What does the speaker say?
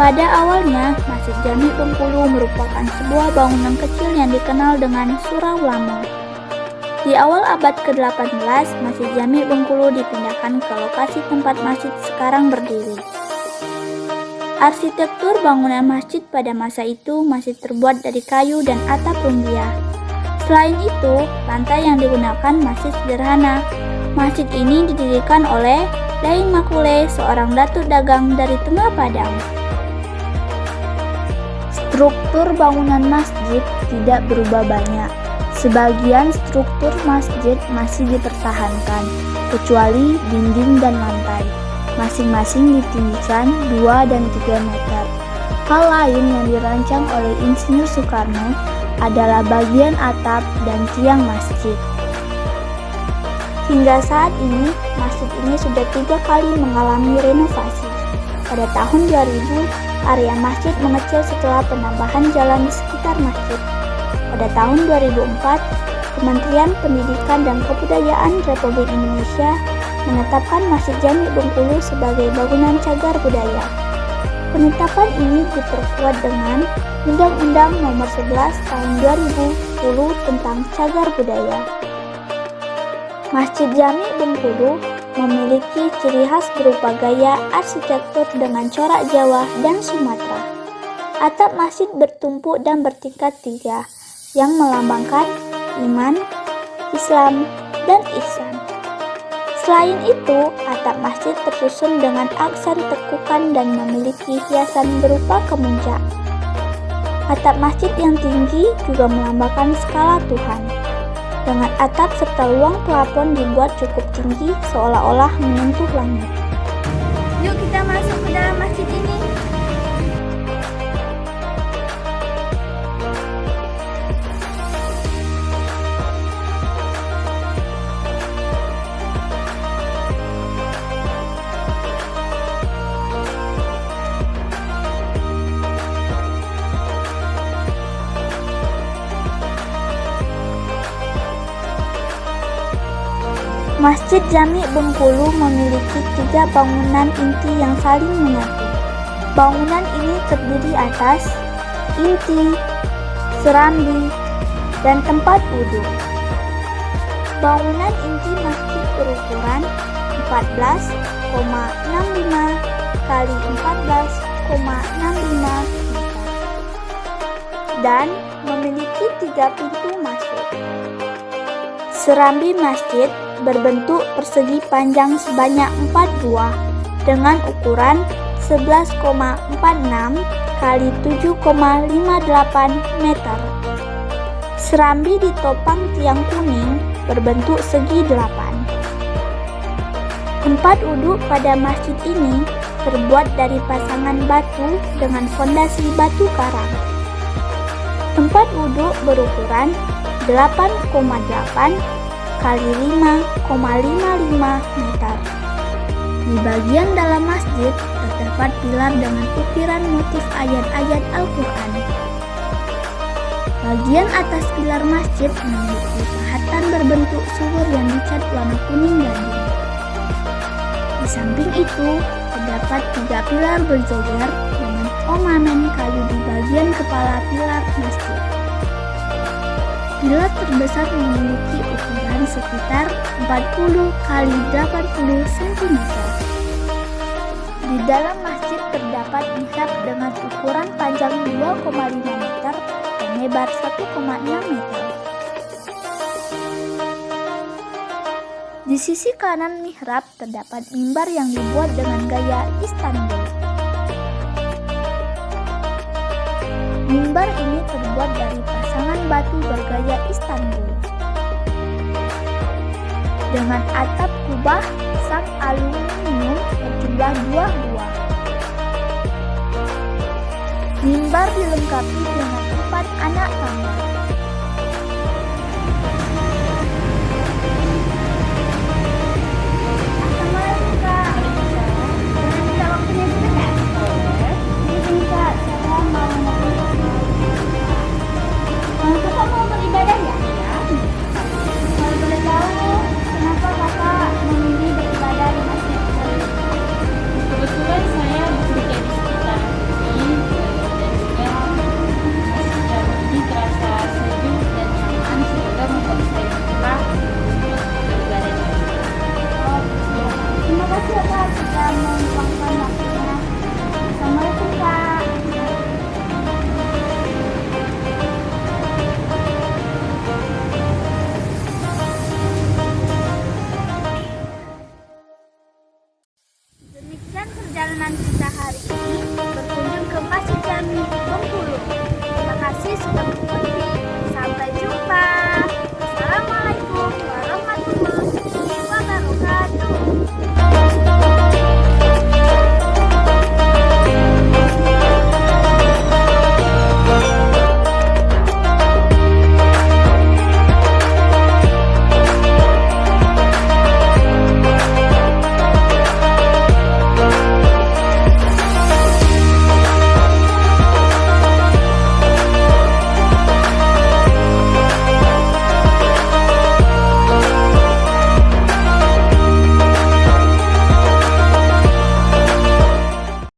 Pada awalnya, Masjid Jami Bengkulu merupakan sebuah bangunan kecil yang dikenal dengan Surau Lamo. Di awal abad ke-18, Masjid Jami Bengkulu dipindahkan ke lokasi tempat masjid sekarang berdiri. Arsitektur bangunan masjid pada masa itu masih terbuat dari kayu dan atap rumbia. Selain itu, lantai yang digunakan masih sederhana. Masjid ini didirikan oleh Daeng Makule, seorang datuk dagang dari Tengah Padang. Struktur bangunan masjid tidak berubah banyak. Sebagian struktur masjid masih dipertahankan, kecuali dinding dan lantai. Masing-masing ditinggikan 2 dan 3 meter. Hal lain yang dirancang oleh Insinyur Soekarno adalah bagian atap dan tiang masjid. Hingga saat ini, masjid ini sudah 3 kali mengalami renovasi. Pada tahun 2000, area masjid mengecil setelah penambahan jalan di sekitar masjid. Pada tahun 2004, Kementerian Pendidikan dan Kebudayaan Republik Indonesia menetapkan Masjid Jami Bengkulu sebagai bangunan cagar budaya. Penetapan ini diperkuat dengan Undang-Undang Nomor 11 Tahun 2010 tentang Cagar Budaya. Masjid Jami Bengkulu memiliki ciri khas berupa gaya arsitektur dengan corak Jawa dan Sumatera. Atap masjid bertumpuk dan bertingkat 3 yang melambangkan iman, Islam, dan ihsan. Selain itu, atap masjid tersusun dengan aksen tekukan dan memiliki hiasan berupa kemuncak. Atap masjid yang tinggi juga melambangkan skala Tuhan. Dengan atap serta ruang plafon dibuat cukup tinggi seolah-olah menyentuh langit. Yuk kita masuk ke dalam masjid ini. Masjid Jami Bengkulu memiliki 3 bangunan inti yang saling menyatu. Bangunan ini terdiri atas inti, serambi, dan tempat wudhu. Bangunan inti masjid berukuran 14,65 kali 14,65 meter dan memiliki 3 pintu masuk. Serambi masjid berbentuk persegi panjang sebanyak 4 buah dengan ukuran 11,46 kali 7,58 meter. Serambi ditopang tiang kuning berbentuk segi 8. Tempat wudhu pada masjid ini terbuat dari pasangan batu dengan fondasi batu karang. Tempat wudhu berukuran 8,8 kali 5,55 meter. Di bagian dalam masjid terdapat pilar dengan ukiran motif ayat-ayat Al-Quran. Bagian atas pilar masjid memiliki pahatan berbentuk sumur yang dicat warna kuning gading. Di samping itu terdapat 3 pilar berjajar dengan ornamen kayu di bagian kepala pilar masjid. Pilar terbesar memiliki ukuran sekitar 40 kali 80 cm. Di dalam masjid terdapat mihrab dengan ukuran panjang 2,5 meter dan lebar 1,6 meter. Di sisi kanan mihrab terdapat mimbar yang dibuat dengan gaya Istanbul. Mimbar ini terbuat dari pasangan batu bergaya Istanbul. Dengan atap kubah sak aluminium berjumlah 2 buah. Mimbar dilengkapi dengan 4 anak tangga.